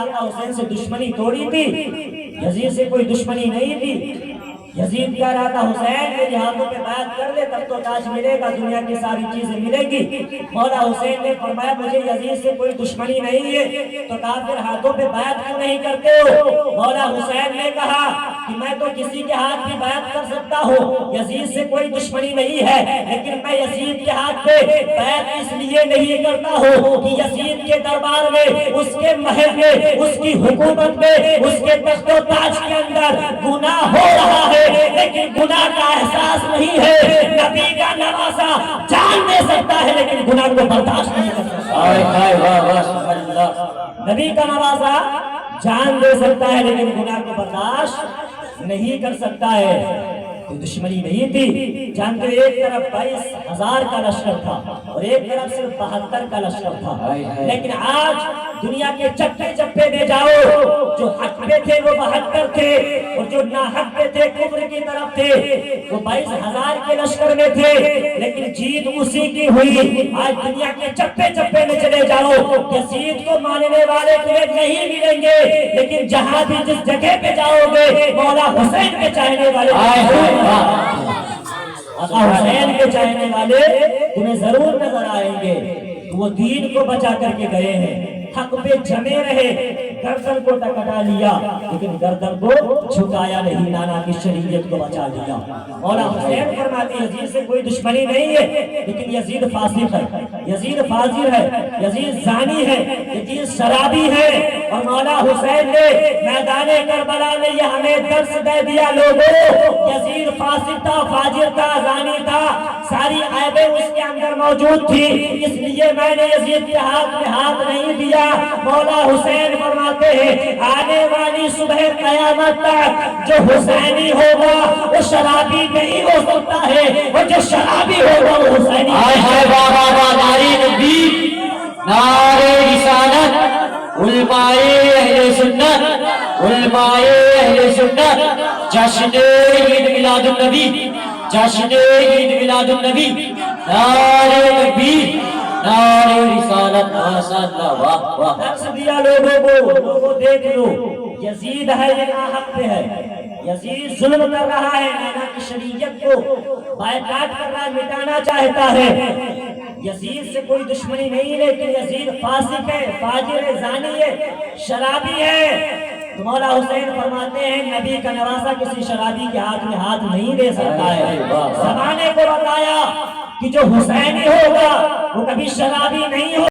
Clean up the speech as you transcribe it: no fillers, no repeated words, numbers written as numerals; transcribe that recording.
آقا حسین سے دشمنی توڑی تھی، یزید سے کوئی دشمنی نہیں تھی۔ یزید کہہ رہا تھا حسین میرے ہاتھوں پہ بیعت کر لے تب تو تاج ملے گا، دنیا کی ساری چیزیں ملے گی۔ مولا حسین نے فرمایا مجھے یزید سے کوئی دشمنی نہیں ہے، تو کہا پھر ہاتھوں پہ بیعت کیوں نہیں کرتے ہو؟ مولا حسین نے کہا کہ میں تو کسی کے ہاتھ بھی بیعت کر سکتا ہوں، یزید سے کوئی دشمنی نہیں ہے، لیکن میں یزید کے ہاتھ پہ بیعت اس لیے نہیں کرتا ہوں کہ یزید کے دربار میں، اس کے محل میں، اس کی حکومت میں، اس کے تخت و تاج کے اندر گناہ ہو رہا ہے لیکن گناہ کا احساس نہیں ہے۔ نبی کا نواسا جان دے سکتا ہے لیکن گناہ کو برداشت نہیں کر سکتا۔ نبی کا نواسا جان دے سکتا ہے لیکن گناہ کو برداشت نہیں کر سکتا ہے۔ کوئی دشمنی نہیں تھی، جانتے ایک طرف 22,000 کا لشکر تھا اور ایک طرف صرف 72 کا لشکر تھا، لیکن آج دنیا کے چپے چپے میں جاؤ، جو حق پہ تھے وہ 72 تھے اور جو ناحق پہ تھے کفر کی طرف تھے وہ 22,000 کے لشکر میں تھے، لیکن جیت اسی کی ہوئی۔ آج دنیا کے چپے چپے میں چلے جاؤ، یزید کو ماننے والے تمہیں نہیں ملیں گے، لیکن جہاں بھی جس جگہ پہ جاؤ گے مولا حسین کے چاہنے والے آقا حسین کے چاہنے والے تمہیں ضرور نظر آئیں گے۔ وہ دین کو بچا کر کے گئے ہیں، حق پہ جمے رہے، گردن کو ٹکٹا لیا لیکن گردن کو جھکایا نہیں، نانا کی شریعت کو بچا لیا۔ مولا حسین فرماتے ہیں یزید سے کوئی دشمنی نہیں ہے، لیکن یزید فاسق ہے، یزید فاجر ہے، یزید زانی ہے، یزید شرابی ہے۔ اور مولا حسین نے میدان کربلا میں یہ ہمیں درس دے دیا، لوگوں یزید فاسق تھا، فاجر تھا، زانی تھا، ساری عیبیں اس کے اندر موجود تھی، اس لیے میں نے یزید کے ہاتھ میں ہاتھ نہیں دیا۔ مولا حسین فرماتے ہیں آنے والی صبح قیامت تک جو حسینی ہوگا وہ شرابی نہیں ہو سکتا ہے، اور جو شرابی ہوگا وہ حسینی نعرے رسالت، علماء اہل سنت، علماء اہل سنت، جشن عید میلاد النبی، جشن عید میلاد النبی، نعرے تکبیر، نعرے رسالت، ماشاءاللہ، واہ واہ۔ درس دیا لوگوں کو دیکھ لو، یزید ہے یہ ناحق پہ ہے، یزید ظلم کر رہا ہے، نانا کی شریعت کو بائیکاٹ کر رہا ہے، مٹانا چاہتا ہے۔ یزید سے کوئی دشمنی نہیں لیکن یزید فاسق ہے، فاجر ہے، زانی ہے، شرابی ہے۔ تو مولا حسین فرماتے ہیں نبی کا نواسا کسی شرابی کے ہاتھ میں ہاتھ نہیں دے سکتا ہے۔ زمانے کو بتایا کہ جو حسینی ہوگا وہ کبھی شرابی نہیں ہوگا۔